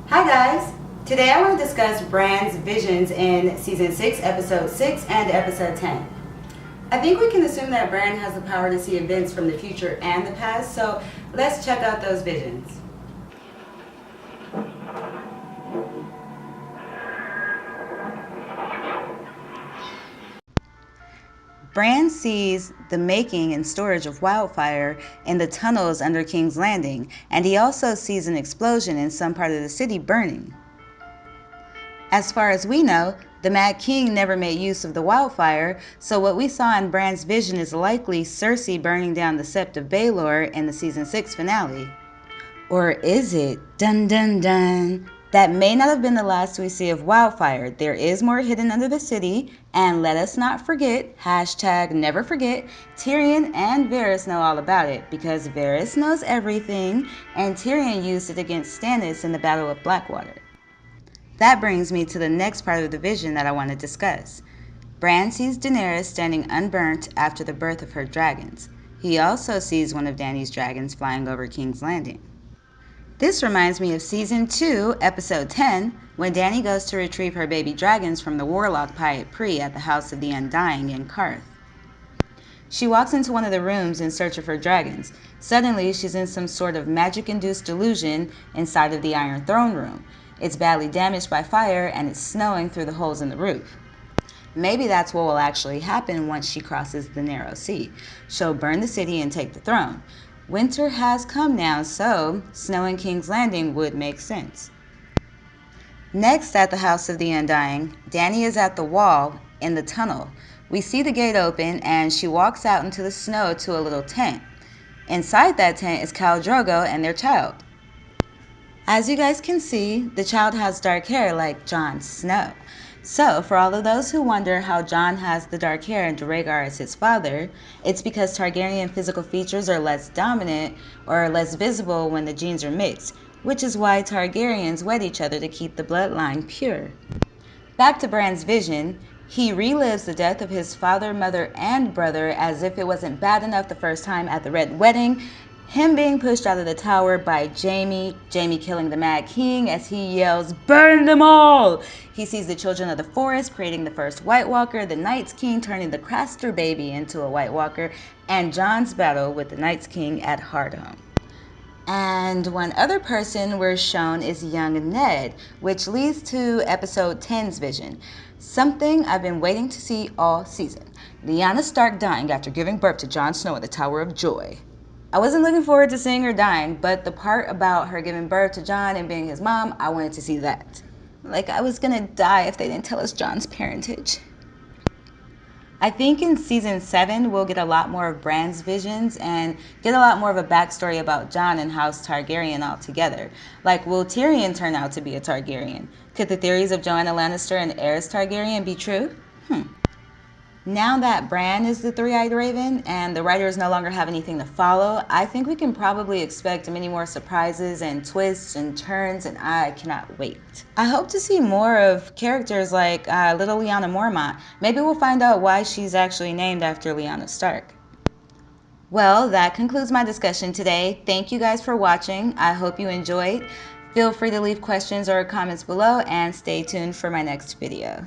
Hi guys! Today I want to discuss Bran's visions in Season 6, Episode 6 and Episode 10. I think we can assume that Bran has the power to see events from the future and the past, so let's check out those visions. Bran sees the making and storage of wildfire in the tunnels under King's Landing, and he also sees an explosion in some part of the city burning. As far as we know, the Mad King never made use of the wildfire, so what we saw in Bran's vision is likely Cersei burning down the Sept of Baelor in the Season 6 finale. Or is it? Dun dun dun! That may not have been the last we see of wildfire. There is more hidden under the city, and let us not forget, #never forget, Tyrion and Varys know all about it, because Varys knows everything, and Tyrion used it against Stannis in the Battle of Blackwater. That brings me to the next part of the vision that I want to discuss. Bran sees Daenerys standing unburnt after the birth of her dragons. He also sees one of Dany's dragons flying over King's Landing. This reminds me of Season 2, Episode 10, when Dany goes to retrieve her baby dragons from the warlock Pyat Pree at the House of the Undying in Qarth. She walks into one of the rooms in search of her dragons. Suddenly, she's in some sort of magic-induced delusion inside of the Iron Throne Room. It's badly damaged by fire, and it's snowing through the holes in the roof. Maybe that's what will actually happen once she crosses the narrow sea. She'll burn the city and take the throne. Winter has come now, so snow in King's Landing would make sense. Next, at the House of the Undying, Dany is at the wall in the tunnel. We see the gate open, and she walks out into the snow to a little tent. Inside that tent is Khal Drogo and their child. As you guys can see, the child has dark hair like Jon Snow. So, for all of those who wonder how Jon has the dark hair and Rhaegar is his father, it's because Targaryen physical features are less dominant or less visible when the genes are mixed, which is why Targaryens wed each other to keep the bloodline pure. Back to Bran's vision, he relives the death of his father, mother, and brother as if it wasn't bad enough the first time at the Red Wedding, him being pushed out of the tower by Jaime killing the Mad King as he yells, "Burn them all!" He sees the Children of the Forest creating the first White Walker, the Night's King turning the Craster baby into a White Walker, and Jon's battle with the Night's King at Hardhome. And one other person we're shown is young Ned, which leads to episode 10's vision. Something I've been waiting to see all season. Lyanna Stark dying after giving birth to Jon Snow at the Tower of Joy. I wasn't looking forward to seeing her dying, but the part about her giving birth to Jon and being his mom, I wanted to see that. Like I was gonna die if they didn't tell us Jon's parentage. I think in Season 7, we'll get a lot more of Bran's visions and get a lot more of a backstory about Jon and House Targaryen altogether. Like, will Tyrion turn out to be a Targaryen? Could the theories of Joanna Lannister and Aerys Targaryen be true? Now that Bran is the three-eyed raven and the writers no longer have anything to follow, I think we can probably expect many more surprises and twists and turns, and I cannot wait. I hope to see more of characters like little Lyanna Mormont. Maybe we'll find out why she's actually named after Lyanna Stark. Well, that concludes my discussion today. Thank you guys for watching. I hope you enjoyed. Feel free to leave questions or comments below and stay tuned for my next video.